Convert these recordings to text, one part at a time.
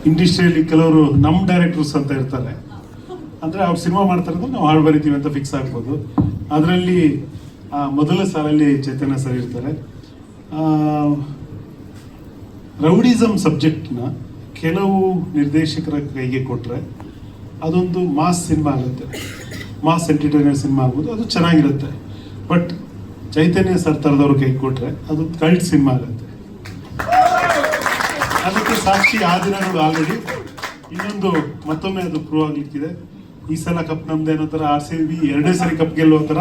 ಇಂಡಸ್ಟ್ರಿಯಲ್ಲಿ ಕೆಲವರು ನಮ್ಮ ಡೈರೆಕ್ಟರ್ಸ್ ಅಂತ ಇರ್ತಾರೆ, ಅಂದರೆ ಅವ್ರು ಸಿನಿಮಾ ಮಾಡ್ತಾರೆ ಅಂದ್ರೆ ನಾವು ಹಾಡು ಬರಿತೀವಿ ಅಂತ ಫಿಕ್ಸ್ ಆಗ್ಬೋದು. ಅದರಲ್ಲಿ ಮೊದಲ ಸಾಲಲ್ಲಿ ಚೈತನ್ಯ ಸರ್ ಇರ್ತಾರೆ. ರೌಡಿಸಮ್ ಸಬ್ಜೆಕ್ಟ್ನ ಕೆಲವು ನಿರ್ದೇಶಕರ ಕೈಗೆ ಕೊಟ್ಟರೆ ಅದೊಂದು ಮಾಸ್ ಸಿನಿಮಾ ಆಗುತ್ತೆ, ಮಾಸ್ ಎಂಟರ್ಟೈನರ್ ಸಿನಿಮಾ ಆಗ್ಬೋದು, ಅದು ಚೆನ್ನಾಗಿರುತ್ತೆ. ಬಟ್ ಚೈತನ್ಯ ಸರ್ ಥರದವ್ರ ಕೈಗೆ ಕೊಟ್ಟರೆ ಅದು ಕಲ್ಟ್ ಸಿನಿಮಾ ಆಗುತ್ತೆ. ಅದಕ್ಕೆ ಸಾಕ್ಷಿ ಆ ದಿನಗಳು ಆಲ್ರೆಡಿ. ಇನ್ನೊಂದು ಮತ್ತೊಮ್ಮೆ ಅದು ಪ್ರೂವ್ ಆಗ್ಲಿಕ್ಕಿದೆ. ಈ ಸಲ ಕಪ್ ನಮ್ದೇ ಅನ್ನೋ ಥರ RCB 2ನೇ ಸರಿ ಕಪ್ ಗೆಲ್ಲುವ ಥರ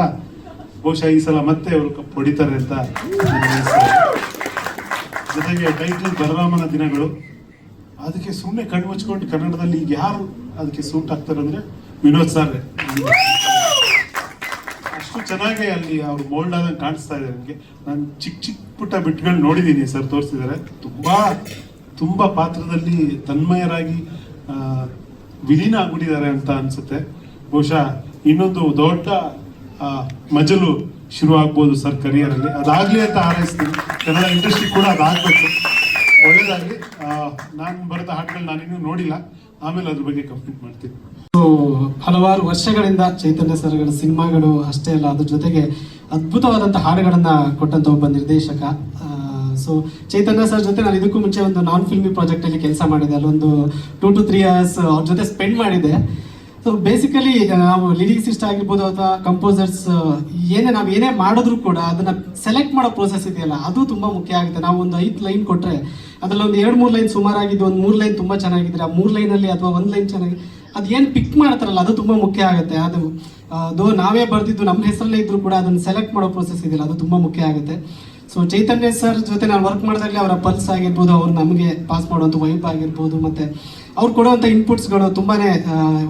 ಬಹುಶಃ ಈ ಸಲ ಮತ್ತೆ ಅವರು ಕಪ್ ಹೊಡಿತಾರೆ ಅಂತ. ಜೊತೆಗೆ ಟೈಟಲ್ ಬಲರಾಮನ ದಿನಗಳು, ಅದಕ್ಕೆ ಸುಮ್ಮನೆ ಕಣ್ಣು ಮುಚ್ಕೊಂಡು ಕನ್ನಡದಲ್ಲಿ ಈಗ ಯಾರು ಅದಕ್ಕೆ ಸೂಟ್ ಆಗ್ತಾರೆ ಅಂದರೆ ವಿನೋದ್ ಸರ್. ಅಷ್ಟು ಚೆನ್ನಾಗಿ ಅಲ್ಲಿ ಅವ್ರು ಮೋಲ್ಡ್ ಆದಂಗೆ ಕಾಣಿಸ್ತಾ ಇದೆ ನನಗೆ. ನಾನು ಚಿಕ್ಕ ಚಿಕ್ಕ ಪುಟ್ಟ ಬಿಟ್ಗಳು ನೋಡಿದ್ದೀನಿ, ಸರ್ ತೋರಿಸಿದ್ದಾರೆ. ತುಂಬ ಪಾತ್ರದಲ್ಲಿ ತನ್ಮಯರಾಗಿ ವಿಲೀನ ಆಗ್ಬಿಟ್ಟಿದ್ದಾರೆ ಅಂತ ಅನ್ಸುತ್ತೆ. ಬಹುಶಃ ಇನ್ನೊಂದು ದೊಡ್ಡ ಮಜಲು ಶುರು ಆಗ್ಬೋದು ಸರ್ ಕರಿಯರಲ್ಲಿ. ಅದಾಗಲಿ ಅಂತ ಹಾರೈಸ್ತೀನಿ. ಕನ್ನಡ ಇಂಡಸ್ಟ್ರಿ ಕೂಡ ಅದಾಗಬೇಕು, ಒಳ್ಳೇದಾಗಲಿ. ನಾನು ಬರೆದ ಹಾಡುಗಳು ನಾನಿನ್ನೂ ನೋಡಿಲ್ಲ, ಆಮೇಲೆ ಅದ್ರ ಬಗ್ಗೆ ಕಂಪ್ಲೀಟ್ ಮಾಡ್ತೀನಿ. ಸೊ ಹಲವಾರು ವರ್ಷಗಳಿಂದ ಚೈತನ್ಯ ಸರ್ಗಳ ಸಿನಿಮಾಗಳು ಅಷ್ಟೇ ಅಲ್ಲ, ಅದ್ರ ಜೊತೆಗೆ ಅದ್ಭುತವಾದಂಥ ಹಾಡುಗಳನ್ನ ಕೊಟ್ಟಂತ ಒಬ್ಬ ನಿರ್ದೇಶಕ. ಸೊ ಚೈತನ್ಯ ಸರ್ ಜೊತೆ ನಾನು ಇದಕ್ಕೂ ಮುಂಚೆ ಒಂದು ನಾನ್ ಫಿಲ್ಮಿ ಪ್ರಾಜೆಕ್ಟ್ ಅಲ್ಲಿ ಕೆಲಸ ಮಾಡಿದೆ. ಅಲ್ಲೊಂದು 2 to 3 years ಅವ್ರ ಜೊತೆ ಸ್ಪೆಂಡ್ ಮಾಡಿದೆ. ಸೊ ಬೇಸಿಕಲಿ ನಾವು ಲಿರಿಕ್ಸಿಸ್ಟ್ ಆಗಿರ್ಬೋದು ಅಥವಾ ಕಂಪೋಸರ್ಸ್ ನಾವು ಏನೇ ಮಾಡಿದ್ರು ಕೂಡ ಅದನ್ನ ಸೆಲೆಕ್ಟ್ ಮಾಡೋ ಪ್ರೋಸೆಸ್ ಇದೆಯಲ್ಲ, ಅದು ತುಂಬಾ ಮುಖ್ಯ ಆಗುತ್ತೆ. ನಾವು ಒಂದು 5 ಲೈನ್ ಕೊಟ್ರೆ ಅದ್ರಲ್ಲಿ ಒಂದು 2-3 ಲೈನ್ ಸುಮಾರಾಗಿದ್ದು, ಒಂದು 3 ಲೈನ್ ತುಂಬಾ ಚೆನ್ನಾಗಿದ್ರೆ ಆ 3 ಲೈನಲ್ಲಿ ಅಥವಾ 1 ಲೈನ್ ಚೆನ್ನಾಗಿ ಅದು ಏನು ಪಿಕ್ ಮಾಡ್ತಾರಲ್ಲ ಅದು ತುಂಬಾ ಮುಖ್ಯ ಆಗುತ್ತೆ. ಅದು ನಾವೇ ಬರ್ದಿದ್ದು ನಮ್ಮ ಹೆಸರಲ್ಲೇ ಇದ್ರು ಕೂಡ ಅದನ್ನ ಸೆಲೆಕ್ಟ್ ಮಾಡೋ ಪ್ರೋಸೆಸ್ ಇದೆಯಲ್ಲ, ಅದು ತುಂಬಾ ಮುಖ್ಯ ಆಗುತ್ತೆ. ಸೊ ಚೈತನ್ಯ ಸರ್ ಜೊತೆ ನಾನು ವರ್ಕ್ ಮಾಡಿದಾಗಲೇ ಅವರ ಪಲ್ಸ್ ಆಗಿರ್ಬೋದು, ಅವ್ರು ನಮಗೆ ಪಾಸ್ ಮಾಡುವಂಥ ವೈಬ್ ಆಗಿರ್ಬೋದು, ಮತ್ತೆ ಅವ್ರು ಕೊಡುವಂಥ ಇನ್ಪುಟ್ಸ್ಗಳು ತುಂಬಾನೇ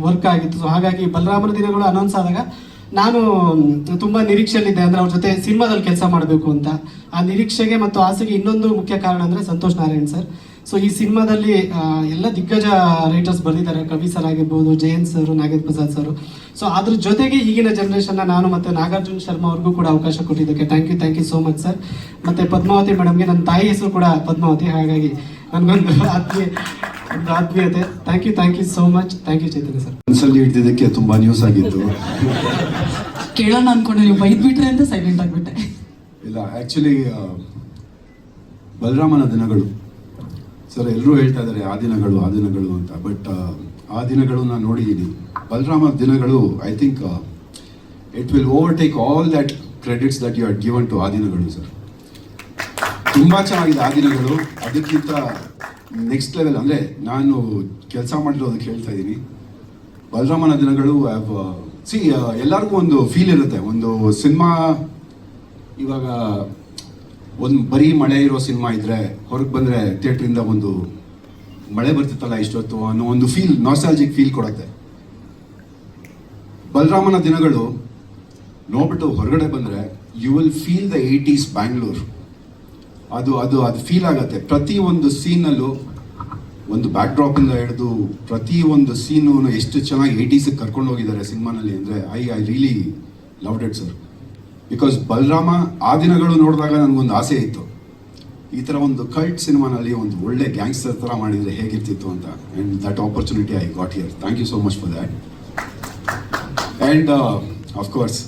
ವರ್ಕ್ ಆಗಿತ್ತು. ಸೊ ಹಾಗಾಗಿ ಬಲರಾಮನ ದಿನಗಳು ಅನೌನ್ಸ್ ಆದಾಗ ನಾನು ತುಂಬಾ ನಿರೀಕ್ಷೆಯಲ್ಲಿದ್ದೆ, ಅಂದ್ರೆ ಅವ್ರ ಜೊತೆ ಸಿನಿಮಾದಲ್ಲಿ ಕೆಲಸ ಮಾಡಬೇಕು ಅಂತ. ಆ ನಿರೀಕ್ಷೆಗೆ ಮತ್ತು ಆಸೆಗೆ ಇನ್ನೊಂದು ಮುಖ್ಯ ಕಾರಣ ಅಂದ್ರೆ ಸಂತೋಷ್ ನಾರಾಯಣ್ ಸರ್. ಸೊ ಈ ಸಿನಿಮಾದಲ್ಲಿ ಎಲ್ಲ ದಿಗ್ಗಜ ರೈಟರ್ಸ್ ಬರೆದಿದ್ದಾರೆ, ಕವಿ ಸರ್ ಆಗಿರ್ಬೋದು, Jayant sir, Nagendra Prasad sir. So ಅದ್ರ ಜೊತೆಗೆ ಈಗಿನ ಜನರೇಷನ್ನ ನಾನು ಮತ್ತೆ ನಾಗಾರ್ಜುನ ಶರ್ಮಾ ಅವ್ರಿಗೂ ಕೂಡ ಅವಕಾಶ ಕೊಟ್ಟಿದ್ದಕ್ಕೆ thank you so much sir. ಮತ್ತೆ ಪದ್ಮಾವತಿ ಮೇಡಮ್ಗೆ, ನನ್ನ ತಾಯಿ ಹೆಸರು ಕೂಡ ಪದ್ಮಾವತಿ, ಹಾಗಾಗಿ ನನಗೊಂದು ಆತ್ಮೀಯತೆ. Thank you so much. Thank you Chaitanya sir. ಮನಸ್ಸಲ್ಲಿ ಹಿಡಿದಿದ್ದಕ್ಕೆ ತುಂಬಾ ನ್ಯೂಸ್ ಆಗಿತ್ತು. ಕೇಳೋಣ ಅನ್ಕೊಂಡೆ, ನೀವು ಬೈದ್ಬಿಟ್ರೆ ಅಂತ ಸೈಲೆಂಟ್ ಆಗಿಬಿಟ್ಟೆ. ಇಲ್ಲ, ಆಕ್ಚುಲಿ ಬಲರಾಮನ ದಿನಗಳು ಸರ್ ಎಲ್ಲರೂ ಹೇಳ್ತಾ ಇದ್ದಾರೆ ಆ ದಿನಗಳು ಅಂತ. ಬಟ್ ಆ ದಿನಗಳು ನಾನು ನೋಡಿದ್ದೀನಿ. ಬಲರಾಮ ದಿನಗಳು I think it will overtake all that credits that you are given to ಆ ದಿನಗಳು ಸರ್. ತುಂಬಾ ಚೆನ್ನಾಗಿದೆ ಆ ದಿನಗಳು. ಅದಕ್ಕಿಂತ ನೆಕ್ಸ್ಟ್ ಲೆವೆಲ್ ಅಂದರೆ ನಾನು ಕೆಲಸ ಮಾಡಿರೋದಕ್ಕೆ ಹೇಳ್ತಾ ಇದ್ದೀನಿ. ಬಲರಾಮನ ದಿನಗಳು ಎಲ್ಲರಿಗೂ ಒಂದು ಫೀಲ್ ಇರುತ್ತೆ. ಒಂದು ಸಿನಿಮಾ ಇವಾಗ ಒಂದು ಬರೀ ಮಳೆ ಇರೋ ಸಿನಿಮಾ ಇದ್ರೆ ಹೊರಗೆ ಬಂದರೆ ಥಿಯೇಟ್ರಿಂದ ಒಂದು ಮಳೆ ಬರ್ತಿತ್ತಲ್ಲ ಇಷ್ಟೊತ್ತು ಅನ್ನೋ ಒಂದು ಫೀಲ್, ನಾಸ್ಟಾಲ್ಜಿಕ್ ಫೀಲ್ ಕೊಡುತ್ತೆ. ಬಲರಾಮನ ದಿನಗಳು ನೋಡ್ಬಿಟ್ಟು ಹೊರಗಡೆ ಬಂದರೆ you will feel the 80s Bangalore. ಅದು ಫೀಲ್ ಆಗುತ್ತೆ. ಪ್ರತಿ ಒಂದು ಸೀನಲ್ಲೂ ಒಂದು ಬ್ಯಾಕ್ ಡ್ರಾಪಿಂದ ಹಿಡಿದು ಪ್ರತಿ ಒಂದು ಸೀನು ಎಷ್ಟು ಚೆನ್ನಾಗಿ 80s ಕರ್ಕೊಂಡು ಹೋಗಿದ್ದಾರೆ ಸಿನಿಮಾನಲ್ಲಿ ಅಂದರೆ I really loved it sir. Because Balarama ಆ ದಿನಗಳು ನೋಡಿದಾಗ ನನಗೊಂದು ಆಸೆ ಇತ್ತು, ಈ ಥರ ಒಂದು ಕಲ್ಟ್ ಸಿನಿಮಾನಲ್ಲಿ ಒಂದು ಒಳ್ಳೆ ಗ್ಯಾಂಗ್ಸ್ಟರ್ ಥರ ಮಾಡಿದರೆ ಹೇಗಿರ್ತಿತ್ತು ಅಂತ. And that opportunity I got here. Thank you so much for that. And of course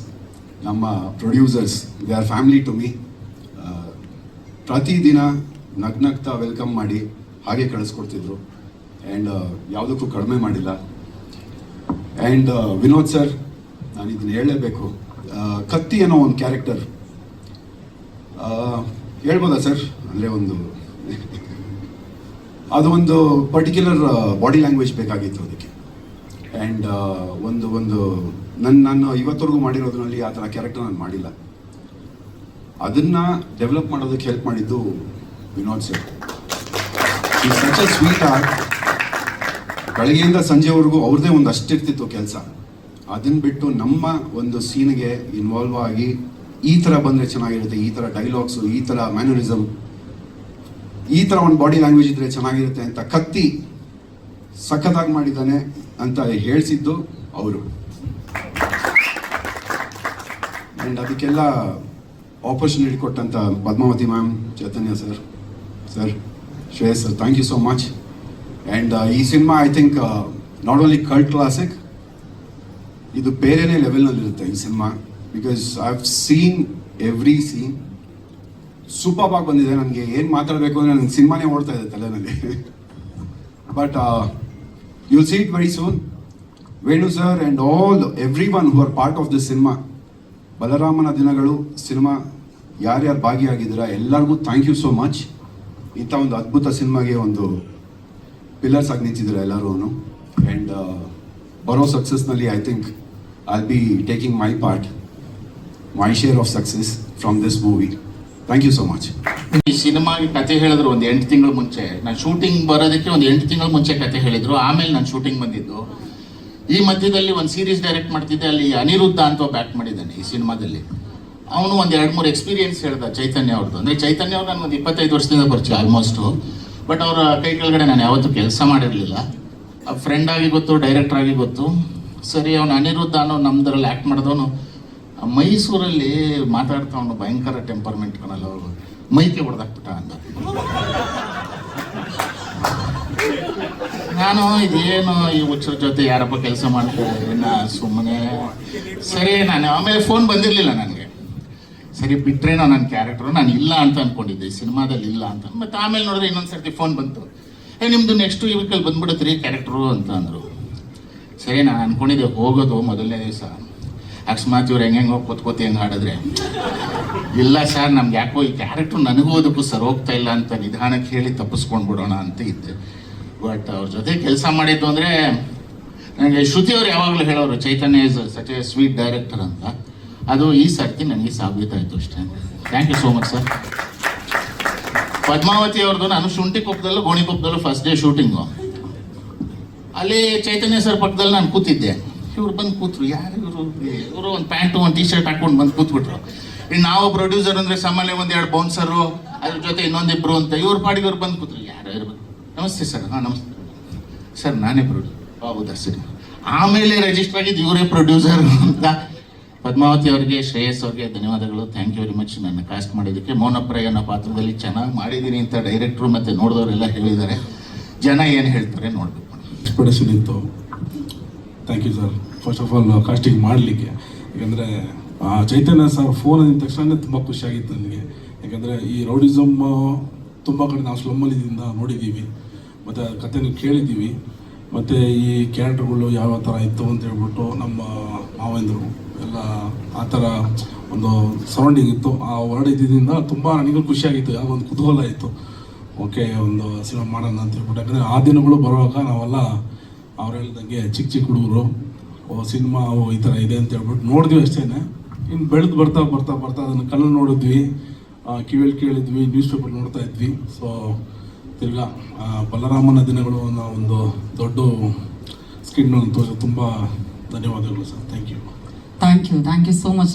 ನಮ್ಮ producers, they are family to me. ಪ್ರತಿದಿನ ನಗ್ನಗ್ತಾ ವೆಲ್ಕಮ್ ಮಾಡಿ ಹಾಗೆ ಕಳಿಸ್ಕೊಡ್ತಿದ್ರು. ಆ್ಯಂಡ್ ಯಾವುದಕ್ಕೂ ಕಡಿಮೆ ಮಾಡಿಲ್ಲ. ಆ್ಯಂಡ್ ವಿನೋದ್ ಸರ್, ನಾನು ಇದನ್ನು ಹೇಳಲೇಬೇಕು. ಕತ್ತಿ ಅನ್ನೋ ಒಂದು ಕ್ಯಾರೆಕ್ಟರ್ ಹೇಳ್ಬೋದಾ ಸರ್? ಅಂದರೆ ಅದು ಒಂದು ಪರ್ಟಿಕ್ಯುಲರ್ ಬಾಡಿ ಲ್ಯಾಂಗ್ವೇಜ್ ಬೇಕಾಗಿತ್ತು ಅದಕ್ಕೆ. ಆ್ಯಂಡ್ ನಾನು ಇವತ್ತವರೆಗೂ ಮಾಡಿರೋದ್ರಲ್ಲಿ ಆ ಥರ ಕ್ಯಾರೆಕ್ಟರ್ ನಾನು ಮಾಡಿಲ್ಲ. ಅದನ್ನು ಡೆವಲಪ್ ಮಾಡೋದಕ್ಕೆ ಹೆಲ್ಪ್ ಮಾಡಿದ್ದು ವಿನೋದ್ ಸರ್. ಈ ಸಚ್ ಅ ಸ್ವೀಟ್ ಆರ್ಟ್. ಬೆಳಗ್ಗೆಯಿಂದ ಸಂಜೆವರೆಗೂ ಅವ್ರದ್ದೇ ಒಂದು ಅಷ್ಟಿರ್ತಿತ್ತು ಕೆಲಸ. ಅದನ್ನು ಬಿಟ್ಟು ನಮ್ಮ ಒಂದು ಸೀನ್ಗೆ ಇನ್ವಾಲ್ವ್ ಆಗಿ ಈ ಥರ ಬಂದರೆ ಚೆನ್ನಾಗಿರುತ್ತೆ, ಈ ಥರ ಡೈಲಾಗ್ಸು, ಈ ಥರ ಮ್ಯಾನರಿಸಮ್, ಈ ಥರ ಒಂದು ಬಾಡಿ ಲ್ಯಾಂಗ್ವೇಜ್ ಇದ್ದರೆ ಚೆನ್ನಾಗಿರುತ್ತೆ ಅಂತ ಕತ್ತಿ ಸಖತ್ತಾಗಿ ಮಾಡಿದ್ದಾನೆ ಅಂತ ಹೇಳಿಸಿದ್ದು ಅವರು. ಆ್ಯಂಡ್ ಅದಕ್ಕೆಲ್ಲ ಆಪರ್ಚುನಿಟಿ ಕೊಟ್ಟಂಥ Padmavati ma'am, Chaitanya sir, Shreyas sir, thank you so much. And ಈ cinema I think not only cult classic, ಇದು ಬೇರೆನೇ ಲೆವೆಲ್ನಲ್ಲಿರುತ್ತೆ ಈ cinema. Because I have seen every scene. Super ಆಗಿ ಬಂದಿದೆ. ನನಗೆ ಏನು ಮಾತಾಡಬೇಕು ಅಂದರೆ ನನಗೆ ಸಿನಿಮಾನೇ ಓಡ್ತಾ ಇದೆ ತಲೆನಲ್ಲಿ. But you'll see it very soon. Venu sir and everyone who are part of this cinema, ಬಲರಾಮನ ದಿನಗಳು ಸಿನಿಮಾ ಯಾರ್ಯಾರು ಭಾಗಿಯಾಗಿದ್ದೀರಾ ಎಲ್ಲರಿಗೂ ಥ್ಯಾಂಕ್ ಯು ಸೋ ಮಚ್. ಇಂಥ ಒಂದು ಅದ್ಭುತ ಸಿನಿಮಾಗೆ ಒಂದು ಪಿಲ್ಲರ್ಸ್ ಆಗಿ ನಿಂತಿದ್ದೀರಾ ಎಲ್ಲರೂ. ಆ್ಯಂಡ್ ಬರೋ ಸಕ್ಸಸ್ನಲ್ಲಿ I think I'll be taking my part, my share of success from this movie. Thank you so much. ಈ ಸಿನಿಮಾಗೆ ಕತೆ ಹೇಳಿದ್ರು ಒಂದು 8 ತಿಂಗಳ ಮುಂಚೆ. ನಾನು ಶೂಟಿಂಗ್ ಬರೋದಕ್ಕೆ ಒಂದು 8 ತಿಂಗಳ ಮುಂಚೆ ಕತೆ ಹೇಳಿದ್ರು. ಆಮೇಲೆ ನಾನು ಶೂಟಿಂಗ್ ಬಂದಿದ್ದು. ಈ ಮಧ್ಯದಲ್ಲಿ ಒಂದು ಸೀರೀಸ್ ಡೈರೆಕ್ಟ್ ಮಾಡ್ತಿದ್ದೆ. ಅಲ್ಲಿ ಅನಿರುದ್ಧ ಅಂತ ಬ್ಯಾಕ್ ಮಾಡಿದ್ದಾನೆ ಈ ಸಿನಿಮಾದಲ್ಲಿ. ಅವನು ಒಂದು 2-3 ಎಕ್ಸ್ಪೀರಿಯನ್ಸ್ ಹೇಳ್ದ ಚೈತನ್ಯ ಅವ್ರದ್ದು. ಅಂದರೆ ಚೈತನ್ಯ ಅವ್ರು ನಾನು ಒಂದು 25 ವರ್ಷದಿಂದ ಪರಿಚಯ ಆಲ್ಮೋಸ್ಟು. ಬಟ್ ಅವರ ಕೈ ಕೆಳಗಡೆ ನಾನು ಯಾವತ್ತೂ ಕೆಲಸ ಮಾಡಿರಲಿಲ್ಲ. ಫ್ರೆಂಡ್ ಆಗಿ ಗೊತ್ತು, ಡೈರೆಕ್ಟರ್ ಆಗಿ ಗೊತ್ತು. ಸರಿ, ಅವನು ಅನಿರುದ್ಧ ಅನ್ನೋ ನಮ್ದರಲ್ಲಿ ಆ್ಯಕ್ಟ್ ಮಾಡಿದವನು ಮೈಸೂರಲ್ಲಿ ಮಾತಾಡ್ತಾ ಅವನು ಭಯಂಕರ ಟೆಂಪರ್ಮೆಂಟ್ ಕಾಣಲ್ಲ, ಅವರು ಮೈಕೆ ಹೊಡೆದಾಕ್ಬಿಟ್ಟ ಅಂದ. ನಾನು ಇದೇನು ಈ ಹುಚ್ಚರ ಜೊತೆ ಯಾರಪ್ಪ ಕೆಲಸ ಮಾಡ್ತಾರೆ ಸುಮ್ಮನೆ. ಸರಿ, ನಾನು ಆಮೇಲೆ ಫೋನ್ ಬಂದಿರಲಿಲ್ಲ ನನಗೆ. ಸರಿ ಬಿಟ್ರೇನೋ ನನ್ನ ಕ್ಯಾರೆಕ್ಟರು, ನಾನು ಇಲ್ಲ ಅಂತ ಅಂದ್ಕೊಂಡಿದ್ದೆ ಸಿನಿಮಾದಲ್ಲಿ ಇಲ್ಲ ಅಂತ. ಮತ್ತು ಆಮೇಲೆ ನೋಡಿದ್ರೆ ಇನ್ನೊಂದು ಸರ್ತಿ ಫೋನ್ ಬಂತು, ನಿಮ್ಮದು ನೆಕ್ಸ್ಟ್ ವೀಕಲ್ಲಿ ಬಂದ್ಬಿಡುತ್ತೆ ಕ್ಯಾರೆಕ್ಟ್ರು ಅಂತ ಅಂದರು. ಸರಿ, ನಾನು ಅಂದ್ಕೊಂಡಿದ್ದೆ ಹೋಗೋದು ಮೊದಲನೇ ದಿವಸ. ಅಕಸ್ಮಾತ್ ಇವ್ರು ಹೆಂಗೆ ಹೋಗಿ ಕೂತ್ಕೋತಿ ಹೆಂಗೆ ಆಡಿದ್ರೆ, ಇಲ್ಲ ಸರ್ ನಮ್ಗೆ ಯಾಕೋ ಈ ಕ್ಯಾರೆಕ್ಟ್ರು ನನಗೂ ಅದಕ್ಕೂ ಸರ್ ಹೋಗ್ತಾ ಇಲ್ಲ ಅಂತ ನಿಧಾನಕ್ಕೆ ಹೇಳಿ ತಪ್ಪಿಸ್ಕೊಂಡ್ಬಿಡೋಣ ಅಂತ ಇದ್ದೆ. ಬಟ್ ಅವ್ರ ಜೊತೆ ಕೆಲಸ ಮಾಡಿದ್ದು ಅಂದರೆ ನನಗೆ ಶ್ರುತಿ ಅವ್ರು ಯಾವಾಗಲೂ ಹೇಳೋರು Chaitanya is such a sweet director ಅಂತ. ಅದು ಈ ಸರ್ತಿ ನನಗೆ ಸಾಬೀತಾಯಿತು ಅಷ್ಟೇ. Thank you so much sir. Padmavati ಅವ್ರದ್ದು ನಾನು ಶುಂಠಿಕೊಪ್ಪದಲ್ಲೂ ಗೋಣಿಕೊಪ್ಪದಲ್ಲೂ ಫಸ್ಟ್ ಡೇ ಶೂಟಿಂಗು. ಅಲ್ಲಿ ಚೈತನ್ಯ ಸರ್ ಪಕ್ಕದಲ್ಲಿ ನಾನು ಕೂತಿದ್ದೆ. ಇವ್ರು ಬಂದು ಕೂತ್ರು. ಯಾರು ಇವರು ಒಂದು ಪ್ಯಾಂಟು ಒಂದು ಟೀ ಶರ್ಟ್ ಹಾಕೊಂಡು ಬಂದು ಕೂತ್ಬಿಟ್ರು. ಇನ್ನು ನಾವು ಪ್ರೊಡ್ಯೂಸರ್ ಅಂದರೆ ಸಾಮಾನ್ಯ 1-2 ಬೌನ್ಸರು, ಅದ್ರ ಜೊತೆ ಇನ್ನೊಂದಿಬ್ರು ಅಂತ. ಇವ್ರ ಪಾಡಿಗೆ ಅವ್ರು ಬಂದು ಕೂತ್ರು. ಯಾರು ಇರ್ಬೇಕು? ನಮಸ್ತೆ ಸರ್. ಹಾಂ ನಮಸ್ತೆ ಸರ್, ನಾನೇ ಪ್ರೊಡ್ಯೂಸರ್. ಹೌದಾ ಸರಿ. ಆಮೇಲೆ ರಿಜಿಸ್ಟರ್ ಆಗಿದ್ದು ಇವರೇ ಪ್ರೊಡ್ಯೂಸರ್ ಅಂತ. ಪದ್ಮಾವತಿ ಅವರಿಗೆ, ಶ್ರೇಯಸ್ ಅವ್ರಿಗೆ ಧನ್ಯವಾದಗಳು. ಥ್ಯಾಂಕ್ ಯು ವೆರಿ ಮಚ್ ನನ್ನ ಕಾಸ್ಟ್ ಮಾಡಿದ್ದಕ್ಕೆ. ಮೌನಪ್ರಾಯ ಅನ್ನೋ ಪಾತ್ರದಲ್ಲಿ ಚೆನ್ನಾಗಿ ಮಾಡಿದ್ದೀನಿ ಅಂತ ಡೈರೆಕ್ಟ್ರು ಮತ್ತು ನೋಡಿದವರೆಲ್ಲ ಹೇಳಿದ್ದಾರೆ. ಜನ ಏನು ಹೇಳ್ತಾರೆ ನೋಡಬೇಕು. ಎಕ್ಸ್ಪೆಕ್ಟೇಷನ್ ಇತ್ತು. Thank you sir first of all casting ಮಾಡಲಿಕ್ಕೆ. ಯಾಕಂದರೆ ಚೈತನ್ಯ ಸರ್ ಫೋನ್ ಅಂದ ತಕ್ಷಣ ತುಂಬ ಖುಷಿಯಾಗಿತ್ತು ನನಗೆ. ಯಾಕಂದರೆ ಈ ರೌಡಿಸಮ್ ತುಂಬ ಕಡೆ ನಾವು ಸ್ಲಮ್ಮಲ್ಲಿದಿಂದ ನೋಡಿದ್ದೀವಿ, ಮತ್ತು ಕಥೆನೂ ಕೇಳಿದ್ದೀವಿ. ಮತ್ತು ಈ ಕ್ಯಾರೆಕ್ಟರ್ಗಳು ಯಾವ ಥರ ಇತ್ತು ಅಂತ ಹೇಳ್ಬಿಟ್ಟು ನಮ್ಮ ಮಾವಂದರು ಎಲ್ಲ ಆ ಥರ ಒಂದು ಸರೌಂಡಿಂಗ್ ಇತ್ತು. ಆ ವರ್ಡ್ ಇದ್ದಿದ್ದರಿಂದ ತುಂಬ ನನಗೂ ಖುಷಿಯಾಗಿತ್ತು. ಯಾವ ಒಂದು ಕುತೂಹಲ ಇತ್ತು. ಓಕೆ, ಒಂದು ಸಿನಿಮಾ ಮಾಡೋಣ ಅಂತ ಹೇಳ್ಬಿಟ್ಟು. ಯಾಕಂದರೆ ಆ ದಿನಗಳು ಬರುವಾಗ ನಾವೆಲ್ಲ ಅವ್ರು ಹೇಳ್ದಂಗೆ ಚಿಕ್ಕ ಹುಡುಗರು, ಸಿನಿಮಾ ಈ ಥರ ಇದೆ ಅಂತ ಹೇಳ್ಬಿಟ್ಟು ನೋಡಿದ್ವಿ ಅಷ್ಟೇ. ಇನ್ನು ಬೆಳೆದು ಬರ್ತಾ ಬರ್ತಾ ಬರ್ತಾ ಅದನ್ನು ಕಣ್ಣು ನೋಡಿದ್ವಿ, ಕಿವಿಯಲ್ಲಿ ಕೇಳಿದ್ವಿ, ನ್ಯೂಸ್ ಪೇಪರ್ ನೋಡ್ತಾ ಇದ್ವಿ. ಸೊ ತಿರ್ಗಾ ಬಲರಾಮನ ದಿನಗಳು ಅನ್ನೋ ಒಂದು ದೊಡ್ಡ ಸ್ಕ್ರೀನ್ ತೋರಿಸಿ ತುಂಬ ಧನ್ಯವಾದಗಳು sir. Thank you thank you so much.